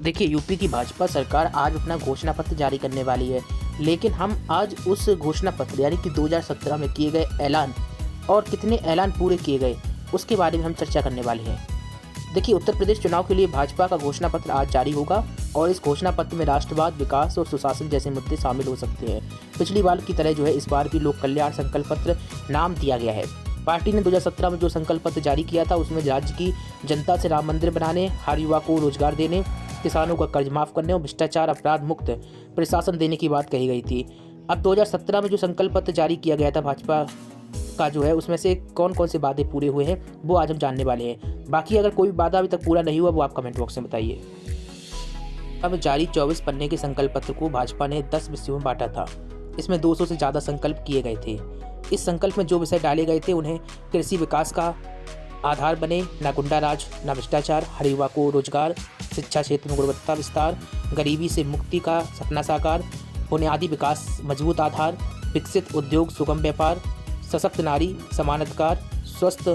देखिए, यूपी की भाजपा सरकार आज अपना घोषणा पत्र जारी करने वाली है, लेकिन हम आज उस घोषणा पत्र यानी कि 2017 में किए गए ऐलान और कितने ऐलान पूरे किए गए, उसके बारे में हम चर्चा करने वाले हैं। देखिए, उत्तर प्रदेश चुनाव के लिए भाजपा का घोषणा पत्र आज जारी होगा और इस घोषणा पत्र में राष्ट्रवाद, विकास और सुशासन जैसे मुद्दे शामिल हो सकते हैं। पिछली बार की तरह इस बार भी लोक कल्याण संकल्प पत्र नाम दिया गया है। पार्टी ने 2017 में जो संकल्प पत्र जारी किया था, उसमें राज्य की जनता से राम मंदिर बनाने, हर युवा को रोजगार देने, किसानों का कर्ज माफ करने और भ्रष्टाचार अपराध मुक्त प्रशासन देने की बात कही गई थी। अब 2017 में जो संकल्प पत्र जारी किया गया था भाजपा का उसमें से कौन कौन से वादे पूरे हुए हैं, वो आज हम जानने वाले हैं। बाकी अगर कोई वादा अभी तक पूरा नहीं हुआ, वो आप कमेंट बॉक्स में बताइए। अब जारी 24 पन्ने के संकल्प पत्र को भाजपा ने 10 विषयों में बांटा था। इसमें 200 से ज़्यादा संकल्प किए गए थे। इस संकल्प में जो विषय डाले गए थे, उन्हें कृषि विकास का आधार बने, न गुंडा राज, न भ्रष्टाचार, हर युवा को रोजगार, शिक्षा क्षेत्र में गुणवत्ता विस्तार, गरीबी से मुक्ति का सपना साकार, बुनियादी विकास मजबूत आधार, विकसित उद्योग, सुगम व्यापार, सशक्त नारी, समान अधिकार, स्वस्थ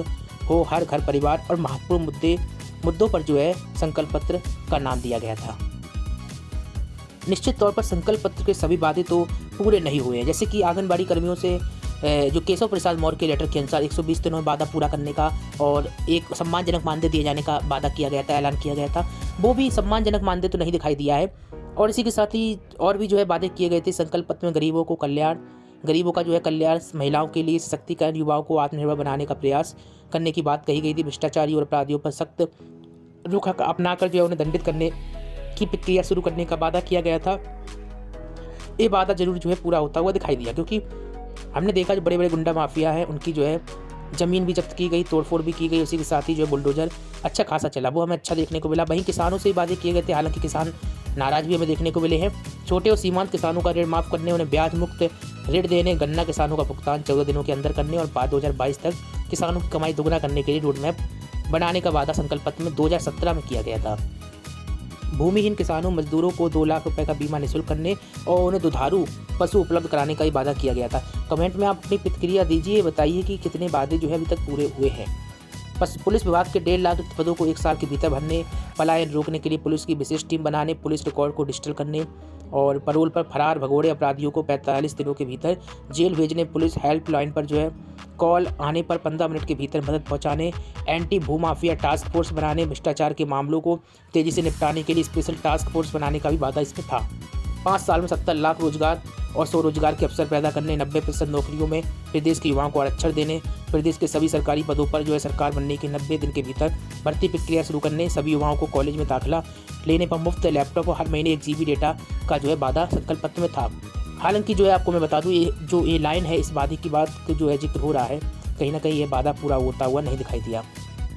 हो हर घर परिवार और महत्वपूर्ण मुद्दों पर संकल्प पत्र का नाम दिया गया था। निश्चित तौर पर संकल्प पत्र के सभी वादे तो पूरे नहीं हुए हैं, जैसे कि आंगनबाड़ी कर्मियों से जो केशव प्रसाद मौर्य के लेटर के अनुसार 120 दिनों में वादा पूरा करने का और एक सम्मानजनक मानदेय दिए जाने का वादा किया गया था, ऐलान किया गया था, वो भी सम्मानजनक मानदेय तो नहीं दिखाई दिया है। और इसी के साथ ही और भी वादे किए गए थे संकल्प पत्र में। गरीबों का कल्याण, महिलाओं के लिए सशक्तिकरण, युवाओं को आत्मनिर्भर बनाने का प्रयास करने की बात कही गई थी। भ्रष्टाचारी और अपराधियों पर सख्त रुख अपनाकर उन्हें दंडित करने की प्रक्रिया शुरू करने का वादा किया गया था। ये वादा जरूर पूरा होता हुआ दिखाई दिया, क्योंकि हमने देखा जो बड़े बड़े गुंडा माफिया है, उनकी ज़मीन भी जब्त की गई, तोड़फोड़ भी की गई। उसी के साथ ही बुलडोजर अच्छा खासा चला, वो हमें अच्छा देखने को मिला। वहीं किसानों से वादे किए गए थे, हालांकि किसान नाराज भी हमें देखने को मिले हैं। छोटे और सीमांत किसानों का ऋण माफ़ करने, उन्हें ब्याज मुक्त ऋण देने, गन्ना किसानों का भुगतान 14 दिनों के अंदर करने और 2022 तक किसानों की कमाई दोगुना करने के लिए रोड मैप बनाने का वादा संकल्प पत्र में 2017 में किया गया था। भूमिहीन किसानों, मजदूरों को 2 लाख रुपए का बीमा निःशुल्क करने और उन्हें दुधारू पशु उपलब्ध कराने का ही वादा किया गया था। कमेंट में आप अपनी प्रतिक्रिया दीजिए, बताइए कि कितने वादे अभी तक पूरे हुए हैं। पुलिस विभाग के 1.5 लाख पदों को 1 साल के भीतर भरने, पलायन रोकने के लिए पुलिस की विशेष टीम बनाने, पुलिस रिकॉर्ड को डिजिटल करने और पैरोल पर फरार भगोड़े अपराधियों को 45 दिनों के भीतर जेल भेजने, पुलिस हेल्पलाइन पर कॉल आने पर 15 मिनट के भीतर मदद पहुंचाने, एंटी भूमाफिया टास्क फोर्स बनाने, भ्रष्टाचार के मामलों को तेजी से निपटाने के लिए स्पेशल टास्क फोर्स बनाने का भी वादा इसमें था। 5 साल में 70 लाख रोजगार और स्वरोजगार के अवसर पैदा करने, 90% नौकरियों में प्रदेश के युवाओं को आरक्षण देने, प्रदेश के सभी सरकारी पदों पर सरकार बनने के 90 दिन के भीतर भर्ती प्रक्रिया शुरू करने, सभी युवाओं को कॉलेज में दाखिला लेने पर मुफ्त लैपटॉप और हर महीने 1 GB डेटा का वादा संकल्प पत्र में था। हालांकि आपको मैं बता दूं, ये लाइन है, इस वादे की बात जिक्र हो रहा है, कहीं ना कहीं ये वादा पूरा होता हुआ नहीं दिखाई दिया,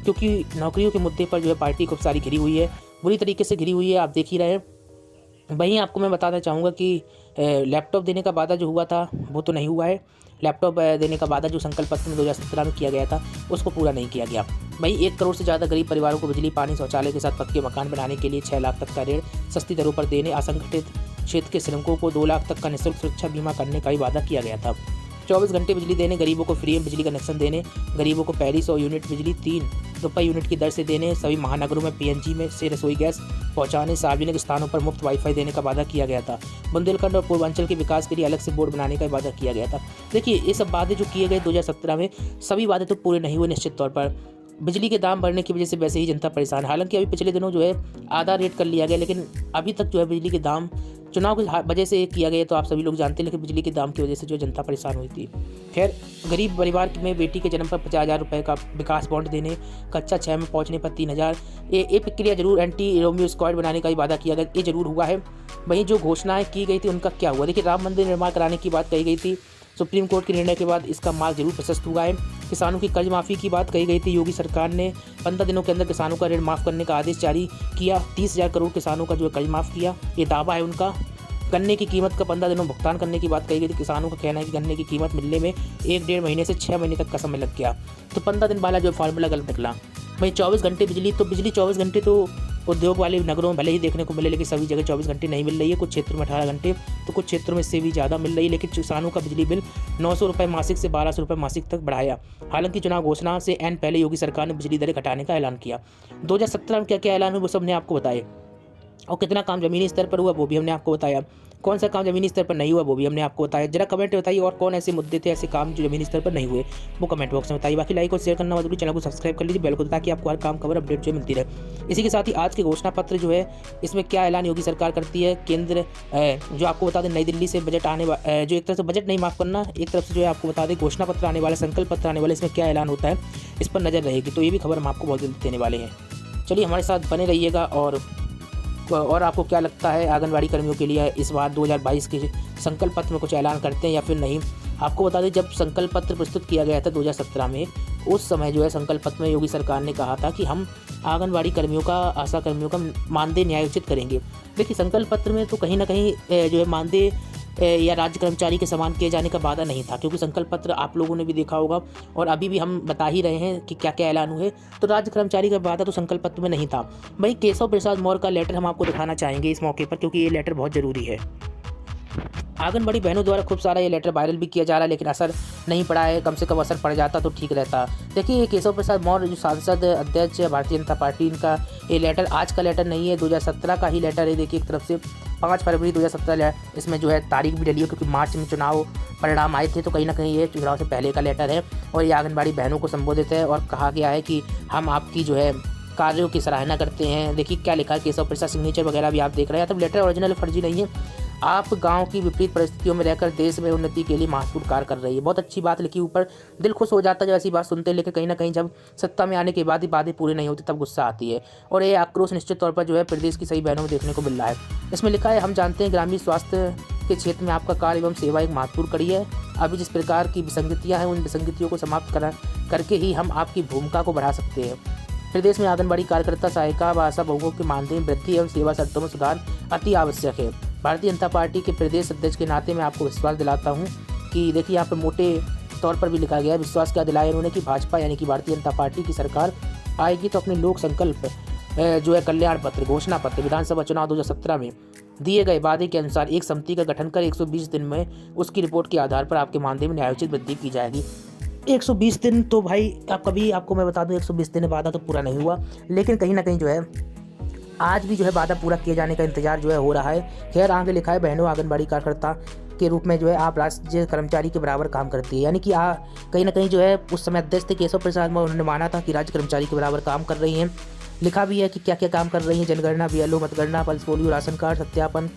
क्योंकि नौकरियों के मुद्दे पर पार्टी खूब सारी घिरी हुई है, बुरी तरीके से घिरी हुई है, आप देख ही रहे हैं। वहीं आपको मैं बताना चाहूँगा कि लैपटॉप देने का वादा जो हुआ था, वो तो नहीं हुआ है। लैपटॉप देने का वादा जो संकल्प पत्र में 2017 में किया गया था, उसको पूरा नहीं किया गया। वहीं 1 करोड़ से ज़्यादा गरीब परिवारों को बिजली, पानी, शौचालय के साथ पक्के मकान बनाने के लिए 6 लाख तक का ऋण सस्ती दरों पर देने, असंगठित क्षेत्र के श्रमिकों को 2 लाख तक का निःशुल्क सुरक्षा बीमा करने का भी वादा किया गया था। 24 घंटे बिजली देने, गरीबों को फ्री में बिजली कनेक्शन देने, गरीबों को पहली 100 यूनिट बिजली 3 रुपये यूनिट की दर से देने, सभी महानगरों में PNG में से रसोई गैस पहुंचाने, सार्वजनिक स्थानों पर मुफ्त वाईफाई देने का वादा किया गया था। बुंदेलखंड और पूर्वांचल के विकास के लिए अलग से बोर्ड बनाने का वादा किया गया था। देखिए, ये सब वादे जो किए गए 2017 में, सभी वादे तो पूरे नहीं हुए। निश्चित तौर पर बिजली के दाम बढ़ने की वजह से वैसे ही जनता परेशान। हालांकि अभी पिछले दिनों आधा रेट कर लिया गया, लेकिन अभी तक बिजली के दाम चुनाव की वजह से किया गया, तो आप सभी लोग जानते हैं, लेकिन बिजली के दाम की वजह से जनता परेशान हुई थी। खैर, गरीब परिवार में बेटी के जन्म पर 50,000 रुपये का विकास बॉन्ड देने, कक्षा 6 में पहुंचने पर 3,000, ये प्रक्रिया जरूर एंटी रोमियो स्क्वाड बनाने का भी वादा किया गया, ये जरूर हुआ है। वहीं जो घोषणाएं की गई थी, उनका क्या हुआ? देखिए, राम मंदिर निर्माण कराने की बात कही गई थी, सुप्रीम कोर्ट के निर्णय के बाद इसका मार्ग जरूर प्रशस्त हुआ है। किसानों की कर्ज माफ़ी की बात कही गई थी, योगी सरकार ने 15 दिनों के अंदर किसानों का ऋण माफ़ करने का आदेश जारी किया, 30,000 करोड़ किसानों का कर्ज माफ़ किया, ये दावा है उनका। गन्ने की कीमत का 15 दिनों भुगतान करने की बात कही गई थी। किसानों का कहना है कि गन्ने की कीमत मिलने में 1-1.5 महीने से 6 महीने तक का समय लग गया, तो 15 दिन वाला फार्मूला गलत निकला। वहीं 24 घंटे बिजली, तो बिजली 24 घंटे तो उद्योग वाले नगरों में भले ही देखने को मिले, लेकिन सभी जगह 24 घंटे नहीं मिल रही है। कुछ क्षेत्रों में 18 घंटे, तो कुछ क्षेत्रों में इससे भी ज़्यादा मिल रही है। लेकिन किसानों का बिजली बिल 900 रुपये मासिक से 1200 रुपये मासिक तक बढ़ाया। हालांकि चुनाव घोषणा से पहले योगी सरकार ने बिजली दरें घटाने का ऐलान किया। 2017 में क्या क्या ऐलान हुआ, वो सब ने आपको बताए। और कितना काम ज़मीनी स्तर पर हुआ वो भी हमने आपको बताया, कौन सा काम ज़मीनी स्तर पर नहीं हुआ वो भी हमने आपको बताया। जरा कमेंट में बताइए और कौन ऐसे मुद्दे थे, ऐसे काम जो ज़मीनी स्तर पर नहीं हुए, वो कमेंट बॉक्स में बताइए। बाकी लाइक और शेयर करना मत भूलिए, चैनल को सब्सक्राइब कर लीजिए, बेल को, ताकि आपको हर काम खबर अपडेट जो मिलती रहे। इसी के साथ ही आज के घोषणा पत्र जो है, इसमें क्या ऐलान योगी सरकार करती है। केंद्र जो आपको बता दें, नई दिल्ली से बजट आने जो एक तरफ से बजट नहीं, माफ़ करना, एक तरफ से जो है आपको बता दें घोषणा पत्र आने वाला, संकल्प पत्र आने वाला, इसमें क्या ऐलान होता है इस पर नज़र रहेगी। तो ये भी खबर हम आपको बहुत जल्द देने वाले हैं। चलिए हमारे साथ बने रहिएगा। और आपको क्या लगता है आंगनबाड़ी कर्मियों के लिए इस बार 2022 के संकल्प पत्र में कुछ ऐलान करते हैं या फिर नहीं। आपको बता दें, जब संकल्प पत्र प्रस्तुत किया गया था 2017 में, उस समय जो है संकल्प पत्र में योगी सरकार ने कहा था कि हम आंगनबाड़ी कर्मियों का, आशा कर्मियों का मानदेय न्यायोचित करेंगे। देखिए संकल्प पत्र में तो कहीं ना कहीं जो है मानदेय या राज्य कर्मचारी के समान किए जाने का वादा नहीं था, क्योंकि संकल्प पत्र आप लोगों ने भी देखा होगा और अभी भी हम बता ही रहे हैं कि क्या क्या ऐलान हुए। तो राज्य कर्मचारी का वादा तो संकल्प पत्र में नहीं था। वहीं केशव प्रसाद मौर्य का लेटर हम आपको दिखाना चाहेंगे इस मौके पर, क्योंकि ये लेटर बहुत ज़रूरी है। आंगनबाड़ी बहनों द्वारा खूब सारा ये लेटर वायरल भी किया जा रहा है, लेकिन असर नहीं पड़ा है। कम से कम असर पड़ जाता तो ठीक रहता। देखिए केशव प्रसाद मौर्य जो सांसद अध्यक्ष भारतीय जनता पार्टी, इनका ये लेटर आज का लेटर नहीं है, 2017 का ही लेटर है। देखिए एक तरफ से 5 फरवरी 2017 इसमें जो है तारीख भी डली है, क्योंकि मार्च में चुनाव परिणाम आए थे, तो कहीं ना कहीं ये चुनाव से पहले का लेटर है। और ये आंगनबाड़ी बहनों को संबोधित है और कहा गया है कि हम आपकी जो है कार्यों की सराहना करते हैं। देखिए क्या लिखा है, केशव प्रसाद सिग्नेचर वगैरह भी आप देख रहे हैं। तब लेटर ओरिजिनल फर्जी नहीं है। आप गांव की विपरीत परिस्थितियों में रहकर देश में उन्नति के लिए महत्वपूर्ण कार्य कर रही है। बहुत अच्छी बात लिखी, ऊपर दिल खुश हो जाता है जब ऐसी बात सुनते हैं, लेकिन कहीं ना कहीं जब सत्ता में आने के बाद ही बातें पूरी नहीं होती तब गुस्सा आती है। और ये आक्रोश निश्चित तौर पर जो है प्रदेश की सही बहनों में देखने को मिल रहा है। इसमें लिखा है, हम जानते हैं ग्रामीण स्वास्थ्य के क्षेत्र में आपका कार्य एवं सेवा एक महत्वपूर्ण कड़ी है। अभी जिस प्रकार की विसंगतियाँ हैं, उन विसंगतियों को समाप्त करके ही हम आपकी भूमिका को बढ़ा सकते हैं। प्रदेश में आंगनबाड़ी कार्यकर्ता, सहायिका व आशा बहुओं के मानदेय वृद्धि एवं सेवा शर्तों में सुधार अति आवश्यक है। भारतीय जनता पार्टी के प्रदेश अध्यक्ष के नाते मैं आपको विश्वास दिलाता हूं कि देखिए यहाँ पर मोटे तौर पर भी लिखा गया है, विश्वास क्या दिलाया उन्होंने कि भाजपा यानी कि भारतीय जनता पार्टी की सरकार आएगी तो अपने लोक संकल्प जो है कल्याण पत्र, घोषणा पत्र, विधानसभा चुनाव 2017 में दिए गए वादे के अनुसार एक समिति का गठन कर 120 दिन में उसकी रिपोर्ट के आधार पर आपके मानदेय में न्यायोचित वृद्धि की जाएगी। 120 दिन तो भाई आपको मैं बता दूं, 120 दिन वादा तो पूरा नहीं हुआ, लेकिन कहीं ना कहीं जो है आज भी जो है वादा पूरा किए जाने का इंतजार जो है हो रहा है। खैर आगे लिखा है, बहनों आंगनबाड़ी कार्यकर्ता के रूप में जो है आप राज्य कर्मचारी के बराबर काम करती है। यानी कि कहीं ना कहीं जो है उस समय अध्यक्ष थे केशव प्रसाद मौर्य, उन्होंने माना था कि राज्य कर्मचारी के बराबर काम कर रही हैं। लिखा भी है कि क्या क्या काम कर रही हैं, जनगणना, BLO, मतगणना, पल्स पोलियो, राशन कार्ड सत्यापन,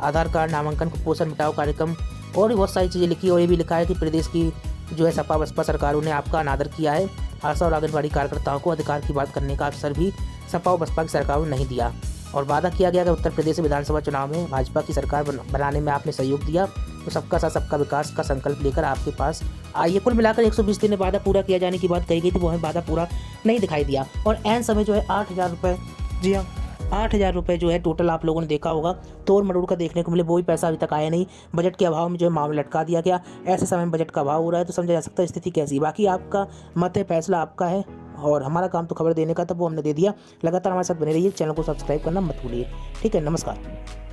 आधार कार्ड, नामांकन, कुपोषण मिटाओ कार्यक्रम और भी बहुत सारी चीज़ें लिखी। और ये भी लिखा है कि प्रदेश की जो है सपा बसपा सरकारों ने आपका अनादर किया है। आशा और आंगनबाड़ी कार्यकर्ताओं को अधिकार की बात करने का अवसर भी सपा और बसपा की सरकारों ने नहीं दिया। और वादा किया गया कि उत्तर प्रदेश विधानसभा चुनाव में भाजपा की सरकार बनाने में आपने सहयोग दिया, तो सबका साथ सबका विकास का संकल्प लेकर आपके पास आइए। कुल मिलाकर 120 दिन में वादा पूरा किया जाने की बात कही गई थी, वो हमें वादा पूरा नहीं दिखाई दिया। और एन समय जो है 8,000 रुपये, जी हाँ 8,000 रुपये जो है टोटल आप लोगों ने देखा होगा, तोड़ मरोड़ का देखने को मिले, वो भी पैसा अभी तक आया नहीं। बजट के अभाव में जो है मामला लटका दिया गया। ऐसे समय में बजट का अभाव हो रहा है तो समझा जा सकता है स्थिति कैसी। बाकी आपका मत है, फैसला आपका है, और हमारा काम तो खबर देने का था, वो हमने दे दिया। लगातार हमारे साथ बने रहिए, चैनल को सब्सक्राइब करना मत भूलिए। ठीक है, नमस्कार।